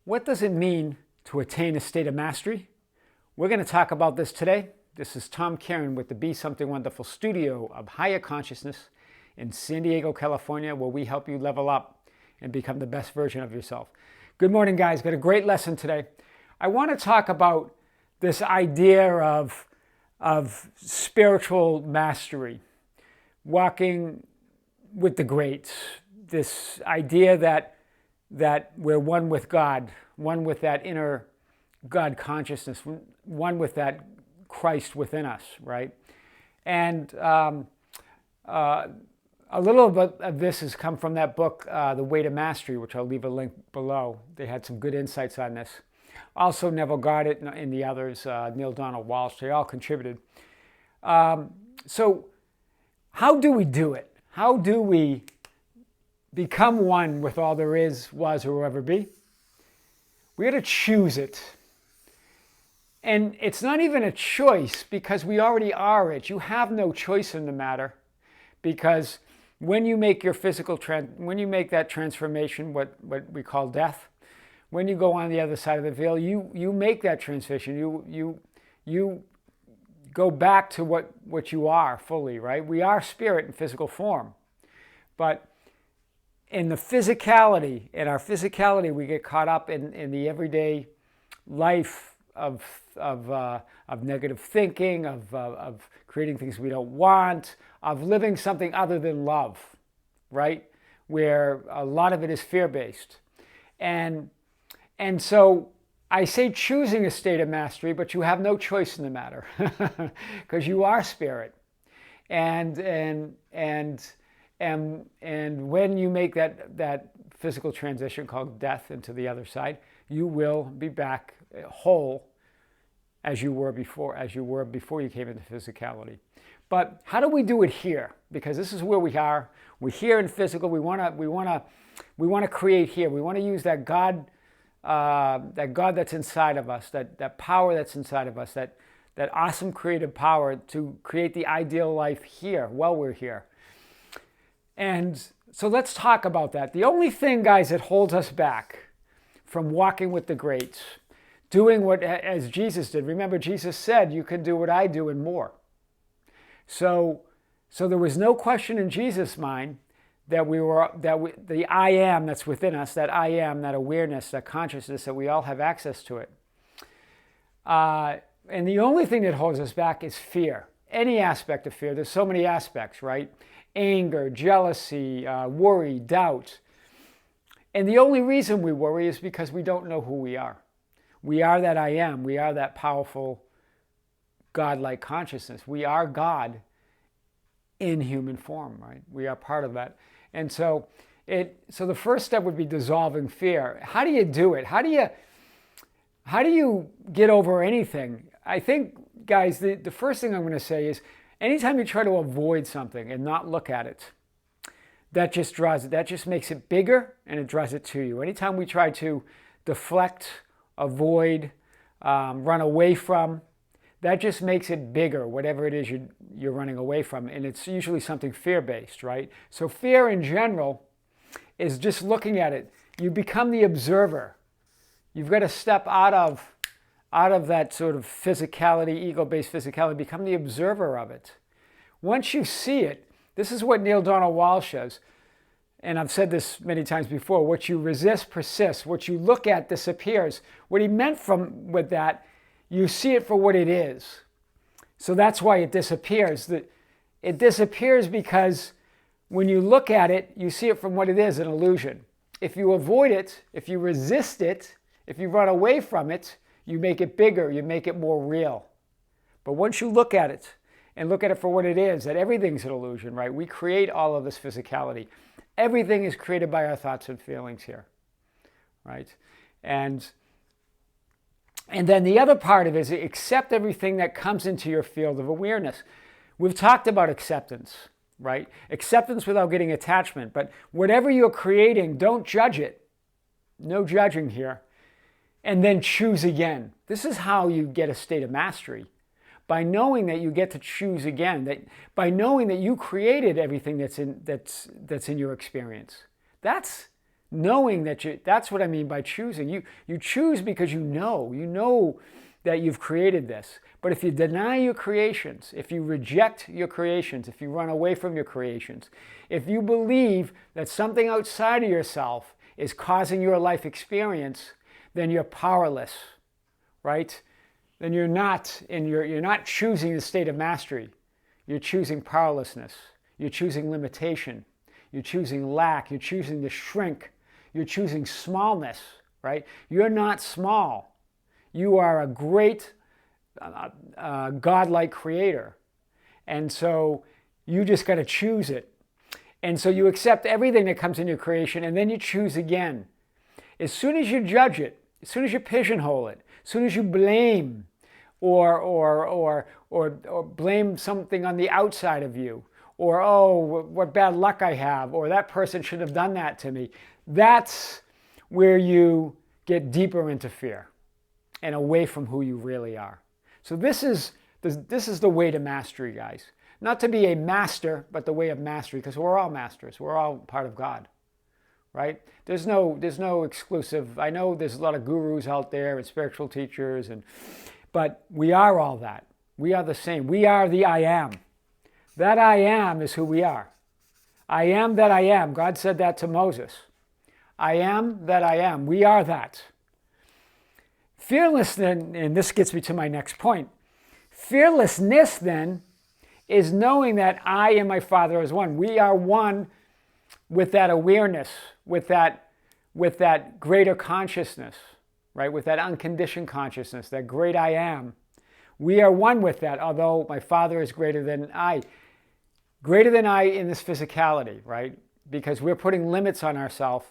What does it mean to attain a state of mastery? We're going to talk about this today. This is Tom Karen with the Be Something Wonderful studio of Higher Consciousness in San Diego, California, where we help you level up and become the best version of yourself. Good morning, guys. Got a great lesson today. I want to talk about this idea of spiritual mastery, walking with the greats, this idea that we're one with God, one with that inner God consciousness, one with that Christ within us, right? And a little bit of this has come from that book, The Way to Mastery, which I'll leave a link below. They had some good insights on this. Also Neville Goddard and the others, Neil Donald Walsh, they all contributed. So how do we do it? How do we become one with all there is, was, or will ever be? We got to choose it. And it's not even a choice because we already are it. You have no choice in the matter because when you make your when you make that transformation, what we call death, when you go on the other side of the veil, you make that transition. You go back to what you are fully, right? We are spirit in physical form. But in our physicality, we get caught up in the everyday life of negative thinking, of creating things we don't want, of living something other than love, right? Where a lot of it is fear-based. And so I say choosing a state of mastery, but you have no choice in the matter because you are spirit. And when you make that physical transition called death into the other side, you will be back whole as you were before you came into physicality. But how do we do it here? Because this is where we are. We're here in physical. We want to create here. We want to use that God that's inside of us, that power that's inside of us, that awesome creative power to create the ideal life here while we're here. And so let's talk about that. The only thing, guys, that holds us back from walking with the greats, doing what as Jesus did. Remember, Jesus said, "You can do what I do and more." So there was no question in Jesus' mind that the I am that's within us, that I am, that awareness, that consciousness, that we all have access to it. And the only thing that holds us back is fear. Any aspect of fear. There's so many aspects, right? Anger, jealousy, worry, doubt. And the only reason we worry is because we don't know who we are. We are that I am. We are that powerful God-like consciousness. We are God in human form, right? We are part of that. And so the first step would be dissolving fear. How do you do it? How do you get over anything? I think, guys, the first thing I'm going to say is anytime you try to avoid something and not look at it, that just makes it bigger and it draws it to you. Anytime we try to deflect, avoid, run away from, that just makes it bigger, whatever it is you're running away from. And it's usually something fear-based, right? So fear in general is just looking at it. You become the observer. You've got to step out of that sort of physicality, ego-based physicality, become the observer of it. Once you see it, this is what Neil Donald Walsh says, and I've said this many times before, what you resist persists, what you look at disappears. What he meant with that, you see it for what it is. So that's why it disappears. It disappears because when you look at it, you see it from what it is, an illusion. If you avoid it, if you resist it, if you run away from it, you make it bigger, you make it more real. But once you look at it and look at it for what it is, that everything's an illusion, right? We create all of this physicality. Everything is created by our thoughts and feelings here, right? And then the other part of it is accept everything that comes into your field of awareness. We've talked about acceptance, right? Acceptance without getting attachment. But whatever you're creating, don't judge it. No judging here. And then choose again. This is how you get a state of mastery. By knowing that you get to choose again, by knowing that you created everything that's in your experience. That's knowing that that's what I mean by choosing. You choose because you know that you've created this. But if you deny your creations, if you reject your creations, if you run away from your creations, if you believe that something outside of yourself is causing your life experience, then you're powerless, right? Then you're not choosing the state of mastery. You're choosing powerlessness. You're choosing limitation. You're choosing lack. You're choosing to shrink. You're choosing smallness, right? You're not small. You are a great godlike creator. And so you just got to choose it. And so you accept everything that comes in your creation, and then you choose again. As soon as you judge it, as soon as you pigeonhole it, as soon as you blame or blame something on the outside of you, or, oh, what bad luck I have, or that person should have done that to me, that's where you get deeper into fear and away from who you really are. So this is the way to mastery, guys. Not to be a master, but the way of mastery, because we're all masters. We're all part of God, right? There's no exclusive. I know there's a lot of gurus out there and spiritual teachers, but we are all that. We are the same. We are the I am. That I am is who we are. I am that I am. God said that to Moses. I am that I am. We are that. Fearlessness, and this gets me to my next point. Fearlessness, then, is knowing that I and my Father is one. We are one with that awareness, with that greater consciousness, right? With that unconditioned consciousness, that great I am. We are one with that, although my Father is greater than I. Greater than I in this physicality, right? Because we're putting limits on ourselves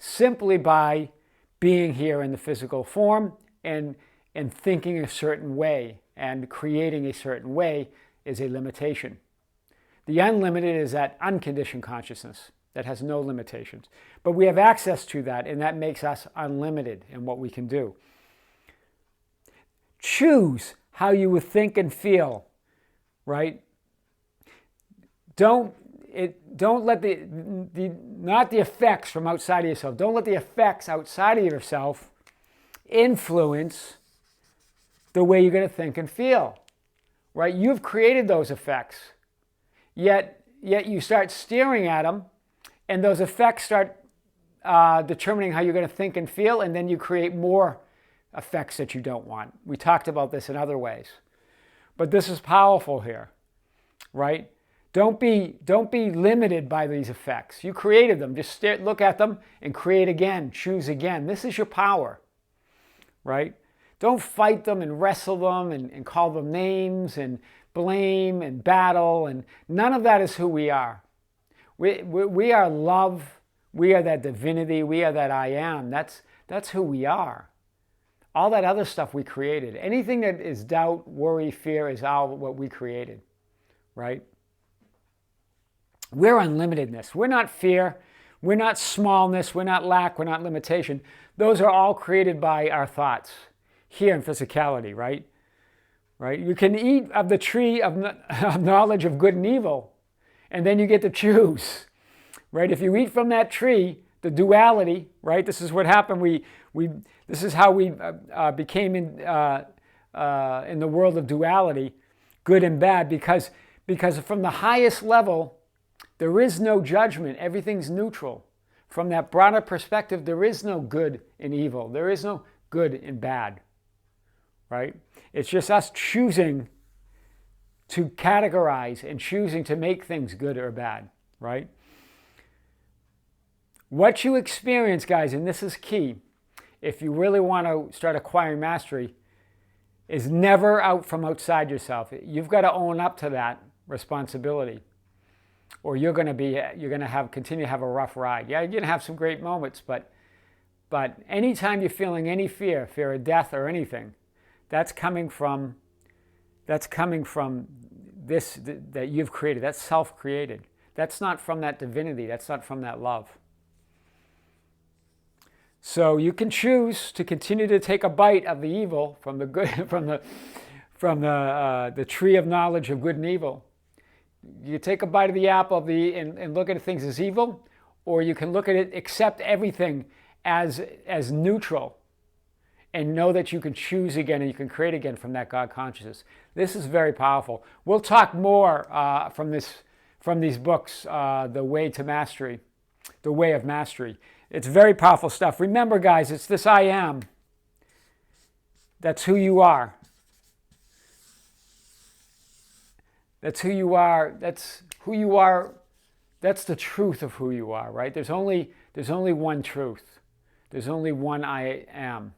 simply by being here in the physical form and thinking a certain way and creating a certain way is a limitation. The unlimited is that unconditioned consciousness that has no limitations. But we have access to that, and that makes us unlimited in what we can do. Choose how you would think and feel, right? Don't let not the effects from outside of yourself. Don't let the effects outside of yourself influence the way you're going to think and feel, right? You've created those effects, yet you start staring at them, and those effects start determining how you're going to think and feel, and then you create more effects that you don't want. We talked about this in other ways, but this is powerful here, right? Don't be limited by these effects. You created them. Just look at them and create again. Choose again. This is your power, right? Don't fight them and wrestle them and call them names and blame and battle. And none of that is who we are. We are love. We are that divinity. We are that I am. That's who we are. All that other stuff we created. Anything that is doubt, worry, fear is all what we created, right? We're unlimitedness. We're not fear. We're not smallness. We're not lack. We're not limitation. Those are all created by our thoughts here in physicality, right? Right? You can eat of the tree of knowledge of good and evil, and then you get to choose, right? If you eat from that tree, the duality, right? This is what happened. This is how we became in the world of duality, good and bad, because from the highest level, there is no judgment. Everything's neutral. From that broader perspective, there is no good and evil. There is no good and bad, right? It's just us choosing to categorize and choosing to make things good or bad, right? What you experience, guys, and this is key, if you really want to start acquiring mastery, is never out from outside yourself. You've got to own up to that responsibility, or you're going to continue to have a rough ride. Yeah, you're going to have some great moments, but anytime you're feeling any fear of death or anything, that's coming from this that you've created. That's self-created. That's not from that divinity. That's not from that love. So you can choose to continue to take a bite of the evil from the good, from the tree of knowledge of good and evil. You take a bite of the apple and look at things as evil, or you can look at it, accept everything as neutral, and know that you can choose again and you can create again from that God consciousness. This is very powerful. We'll talk more from these books, The Way to Mastery, The Way of Mastery. It's very powerful stuff. Remember, guys, it's this I am. That's who you are. That's who you are. That's who you are. That's the truth of who you are, right? There's only one truth. There's only one I am,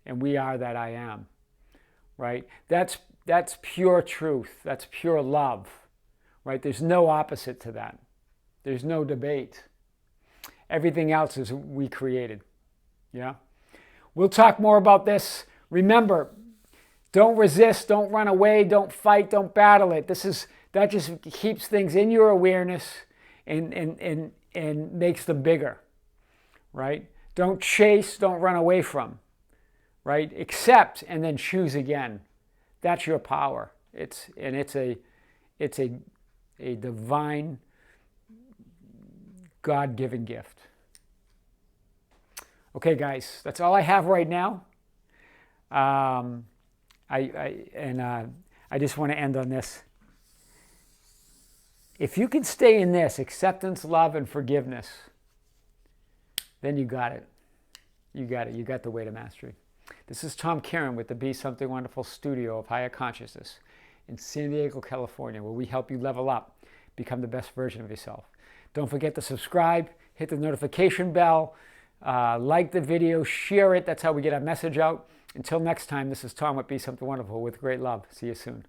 and we are that I am, right? That's pure truth. That's pure love, right? There's no opposite to that. There's no debate. Everything else is we created, yeah? We'll talk more about this. Remember, don't resist, don't run away, don't fight, don't battle it. That just keeps things in your awareness and makes them bigger, right? Don't chase, don't run away from, right? Accept and then choose again. That's your power. It's a divine, God-given gift. Okay, guys, that's all I have right now. I just want to end on this. If you can stay in this, acceptance, love, and forgiveness, then you got it. You got it. You got the way to mastery. This is Tom Kieran with the Be Something Wonderful studio of Higher Consciousness in San Diego, California, where we help you level up, become the best version of yourself. Don't forget to subscribe, hit the notification bell, like the video, share it. That's how we get our message out. Until next time, this is Tom with Be Something Wonderful with great love. See you soon.